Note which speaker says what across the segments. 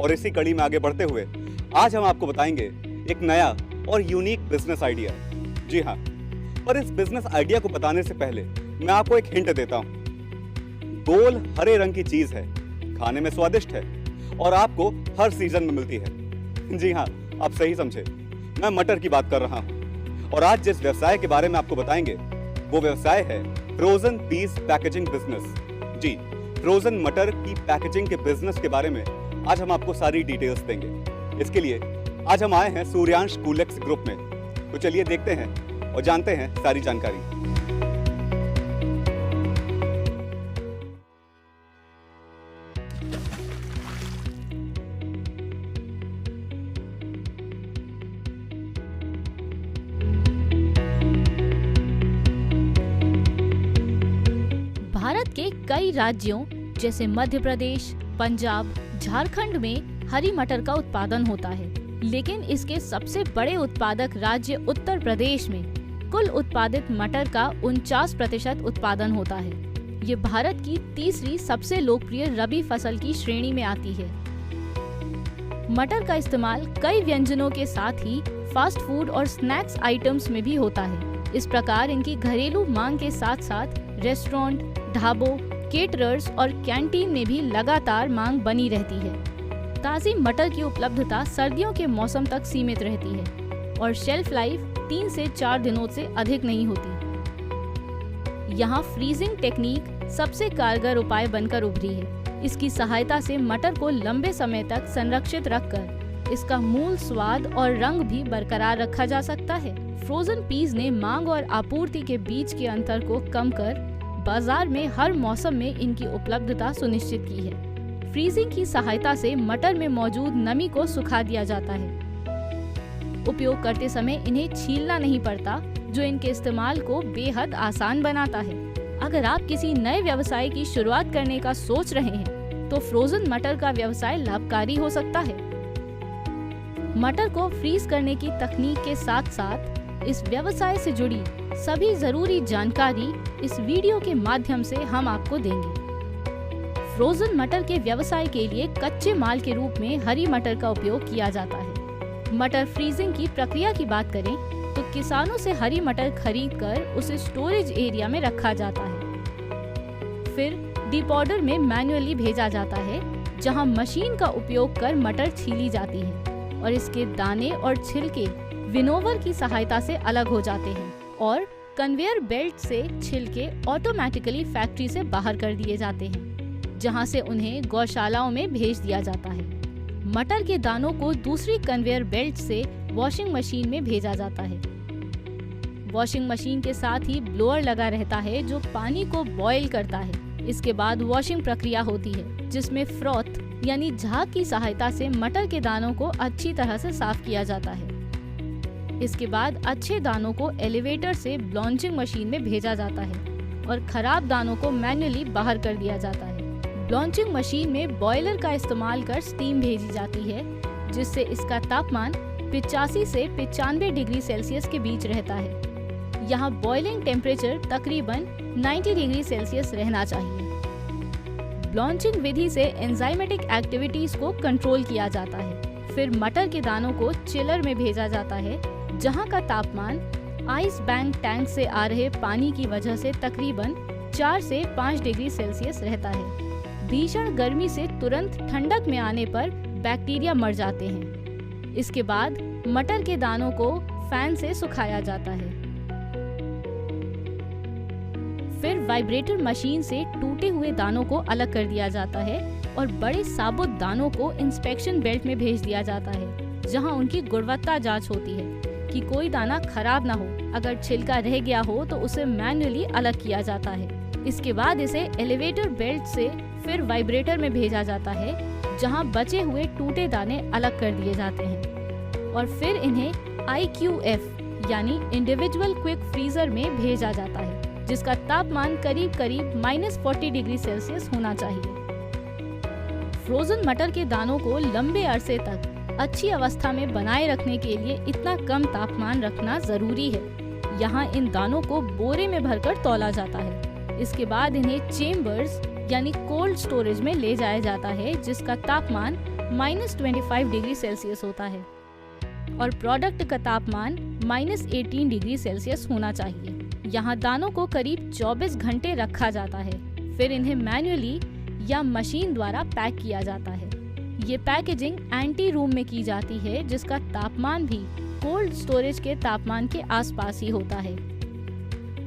Speaker 1: और इसी कड़ी में आगे बढ़ते हुए आज हम आपको बताएंगे एक नया और यूनिक बिजनेस आइडिया। जी हाँ, पर इस बिजनेस आइडिया को बताने से पहले मैं आपको एक हिंट देता हूँ। गोल हरे रंग की चीज है, खाने में स्वादिष्ट है और आपको हर सीजन में मिलती है। जी हाँ, आप सही समझे, मैं मटर की बात कर रहा हूँ। और आज जिस व्यवसाय के बारे में आपको बताएंगे वो व्यवसाय है फ्रोजन पीस पैकेजिंग बिजनेस। जी, फ्रोजन मटर की पैकेजिंग के बिजनेस के बारे में आज हम आपको सारी डिटेल्स देंगे। इसके लिए आज हम आए हैं सूर्यांश कूलेक्स ग्रुप में। तो चलिए देखते हैं और जानते हैं सारी जानकारी।
Speaker 2: भारत के कई राज्यों जैसे मध्य प्रदेश, पंजाब, झारखंड में हरी मटर का उत्पादन होता है, लेकिन इसके सबसे बड़े उत्पादक राज्य उत्तर प्रदेश में कुल उत्पादित मटर का 49% उत्पादन होता है। ये भारत की तीसरी सबसे लोकप्रिय रबी फसल की श्रेणी में आती है। मटर का इस्तेमाल कई व्यंजनों के साथ ही फास्ट फूड और स्नैक्स आइटम्स में भी होता है। इस प्रकार इनकी घरेलू मांग के साथ साथ रेस्टोरेंट, ढाबों, केटरर्स और कैंटीन में भी लगातार मांग बनी रहती है। ताज़ी मटर की उपलब्धता सर्दियों के मौसम तक सीमित रहती है और शेल्फ लाइफ 3 से 4 दिनों से अधिक नहीं होती। यहाँ फ्रीजिंग टेक्निक सबसे कारगर उपाय बनकर उभरी है। इसकी सहायता से मटर को लंबे समय तक संरक्षित रखकर इसका मूल स्वाद और रंग भी बरकरार रखा जा सकता है। फ्रोजन पीस ने मांग और आपूर्ति के बीच के अंतर को कम कर बाजार में हर मौसम में इनकी उपलब्धता सुनिश्चित की है। फ्रीजिंग की सहायता से मटर में मौजूद नमी को सुखा दिया जाता है। उपयोग करते समय इन्हें छीलना नहीं पड़ता, जो इनके इस्तेमाल को बेहद आसान बनाता है। अगर आप किसी नए व्यवसाय की शुरुआत करने का सोच रहे हैं, तो फ्रोजन मटर का व्यवसाय लाभकारी हो सकता है। मटर को फ्रीज करने की तकनीक के साथ साथ इस व्यवसाय से जुड़ी सभी जरूरी जानकारी इस वीडियो के माध्यम से हम आपको देंगे। फ्रोजन मटर के व्यवसाय के लिए कच्चे माल के रूप में हरी मटर का उपयोग किया जाता है। मटर फ्रीजिंग की प्रक्रिया की बात करें तो किसानों से हरी मटर खरीदकर उसे स्टोरेज एरिया में रखा जाता है। फिर डिपॉडर में मैन्युअली भेजा जाता है, जहां मशीन का उपयोग कर मटर छीली जाती है और इसके दाने और छिलके विनोवर की सहायता से अलग हो जाते हैं और कन्वेयर बेल्ट से छिलके ऑटोमेटिकली फैक्ट्री से बाहर कर दिए जाते हैं, जहां से उन्हें गौशालाओं में भेज दिया जाता है। मटर के दानों को दूसरी कन्वेयर बेल्ट से वॉशिंग मशीन में भेजा जाता है। वॉशिंग मशीन के साथ ही ब्लोअर लगा रहता है जो पानी को बॉयल करता है। इसके बाद वॉशिंग प्रक्रिया होती है, जिसमें फ्रॉथ यानी झाग की सहायता से मटर के दानों को अच्छी तरह से साफ किया जाता है। इसके बाद अच्छे दानों को एलिवेटर से ब्लॉन्चिंग मशीन में भेजा जाता है और खराब दानों को मैन्युअली बाहर कर दिया जाता है। ब्लॉन्चिंग मशीन में बॉयलर का इस्तेमाल कर स्टीम भेजी जाती है, जिससे इसका तापमान 85 से 95 डिग्री सेल्सियस के बीच रहता है। यहाँ बॉइलिंग टेम्परेचर तकरीबन 90 डिग्री सेल्सियस रहना चाहिए। ब्लॉन्चिंग विधि से एंजाइमेटिक एक्टिविटीज को कंट्रोल किया जाता है। फिर मटर के दानों को चिलर में भेजा जाता है, जहां का तापमान आइस बैंक टैंक से आ रहे पानी की वजह से तकरीबन 4 से 5 डिग्री सेल्सियस रहता है। भीषण गर्मी से तुरंत ठंडक में आने पर बैक्टीरिया मर जाते हैं। इसके बाद मटर के दानों को फैन से सुखाया जाता है। फिर वाइब्रेटर मशीन से टूटे हुए दानों को अलग कर दिया जाता है और बड़े साबुत दानों को इंस्पेक्शन बेल्ट में भेज दिया जाता है, जहां उनकी गुणवत्ता जांच होती है कि कोई दाना खराब ना हो। अगर छिलका रह गया हो तो उसे मैन्युअली अलग किया जाता है। इसके बाद इसे एलिवेटर बेल्ट से फिर वाइब्रेटर में भेजा जाता है, जहां बचे हुए टूटे दाने अलग कर दिए जाते हैं और फिर इन्हें IQF यानी इंडिविजुअल क्विक फ्रीजर में भेजा जाता है, जिसका तापमान करीब करीब -40 डिग्री सेल्सियस होना चाहिए। फ्रोजन मटर के दानों को लंबे अरसे तक अच्छी अवस्था में बनाए रखने के लिए इतना कम तापमान रखना जरूरी है। यहाँ इन दानों को बोरे में भरकर तौला जाता है। इसके बाद इन्हें चेम्बर्स यानी कोल्ड स्टोरेज में ले जाया जाता है, जिसका तापमान -25 डिग्री सेल्सियस होता है और प्रोडक्ट का तापमान -18 डिग्री सेल्सियस होना चाहिए। यहाँ दानों को करीब 24 घंटे रखा जाता है, फिर इन्हें मैन्युअली या मशीन द्वारा पैक किया जाता है। ये पैकेजिंग एंटी रूम में की जाती है, जिसका तापमान भी कोल्ड स्टोरेज के तापमान के आसपास ही होता है।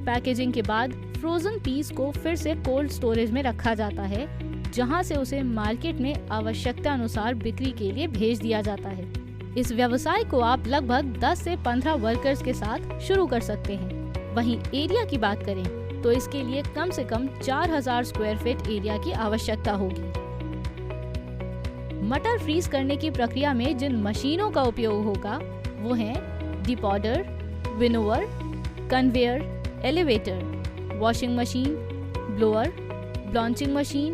Speaker 2: पैकेजिंग के बाद फ्रोजन पीस को फिर से कोल्ड स्टोरेज में रखा जाता है, जहां से उसे मार्केट में आवश्यकता अनुसार बिक्री के लिए भेज दिया जाता है। इस व्यवसाय को आप लगभग 10 से 15 वर्कर्स के साथ शुरू कर सकते हैं। वहीं एरिया की बात करें तो इसके लिए कम से कम 4000 स्क्वायर फीट एरिया की आवश्यकता होगी। मटर फ्रीज करने की प्रक्रिया में जिन मशीनों का उपयोग होगा वो हैं डिपॉडर, winnower, conveyor, elevator, washing machine, blower, blanching machine,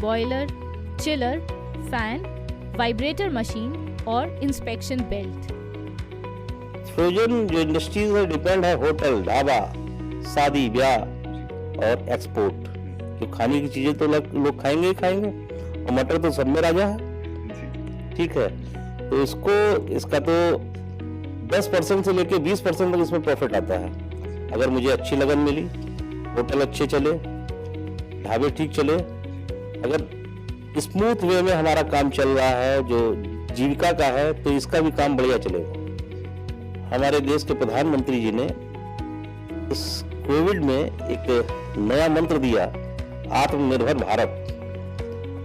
Speaker 2: boiler, chiller, fan, vibrator machine और इंस्पेक्शन बेल्ट।
Speaker 3: फ्रोजन जो इंडस्ट्रीज है डिपेंड है होटल, ढाबा, शादी ब्याह और एक्सपोर्ट। जो खाने की चीजें तो लोग खाएंगे ही खाएंगे और मटर तो सब में राजा है। ठीक है, तो इसका तो 10% से लेके 20% तक इसमें प्रॉफिट आता है। अगर मुझे अच्छी लगन मिली, होटल अच्छे चले, ढाबे ठीक चले, अगर स्मूथ वे में हमारा काम चल रहा है जो जीविका का है, तो इसका भी काम बढ़िया चलेगा। हमारे देश के प्रधानमंत्री जी ने इस कोविड में एक नया मंत्र दिया, आत्मनिर्भर भारत।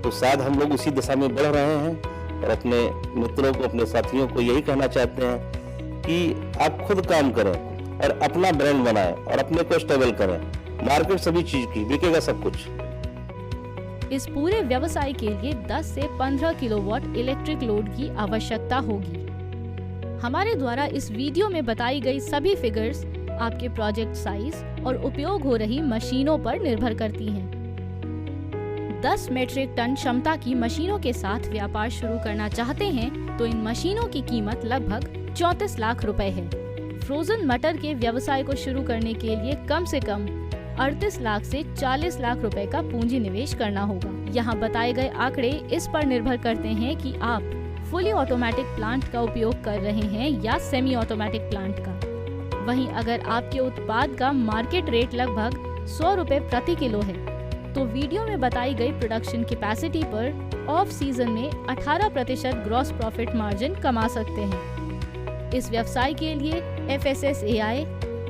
Speaker 3: तो शायद हम लोग उसी दिशा में बढ़ रहे हैं और अपने मित्रों को, अपने साथियों को यही कहना चाहते हैं कि आप खुद काम करें और अपना ब्रांड बनाएं और अपने को स्टेबल करें। मार्केट सभी चीज की, बिकेगा सब कुछ।
Speaker 2: इस पूरे व्यवसाय के लिए 10 से 15 किलोवाट इलेक्ट्रिक लोड की आवश्यकता होगी। हमारे द्वारा इस वीडियो में बताई गई सभी फिगर्स आपके प्रोजेक्ट साइज और उपयोग हो रही मशीनों पर निर्भर करती हैं। 10 मीट्रिक टन क्षमता की मशीनों के साथ व्यापार शुरू करना चाहते हैं तो इन मशीनों की कीमत लगभग 34 लाख रुपए है। फ्रोजन मटर के व्यवसाय को शुरू करने के लिए कम से कम 38 लाख से 40 लाख रुपए का पूंजी निवेश करना होगा। यहाँ बताए गए आंकड़े इस पर निर्भर करते हैं कि आप फुली ऑटोमेटिक प्लांट का उपयोग कर रहे हैं या सेमी ऑटोमेटिक प्लांट का। वहीं अगर आपके उत्पाद का मार्केट रेट लगभग 100 रुपए प्रति किलो है तो वीडियो में बताई गई प्रोडक्शन कैपेसिटी पर ऑफ सीजन में 18% ग्रॉस प्रॉफिट मार्जिन कमा सकते हैं। इस व्यवसाय के लिए FSSAI,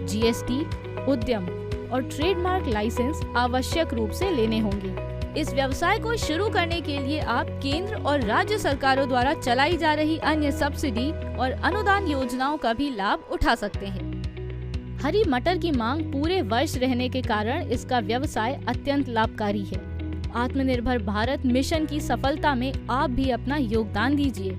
Speaker 2: GST, उद्यम और ट्रेडमार्क लाइसेंस आवश्यक रूप से लेने होंगे। इस व्यवसाय को शुरू करने के लिए आप केंद्र और राज्य सरकारों द्वारा चलाई जा रही अन्य सब्सिडी और अनुदान योजनाओं का भी लाभ उठा सकते हैं। हरी मटर की मांग पूरे वर्ष रहने के कारण इसका व्यवसाय अत्यंत लाभकारी है। आत्मनिर्भर भारत मिशन की सफलता में आप भी अपना योगदान दीजिए।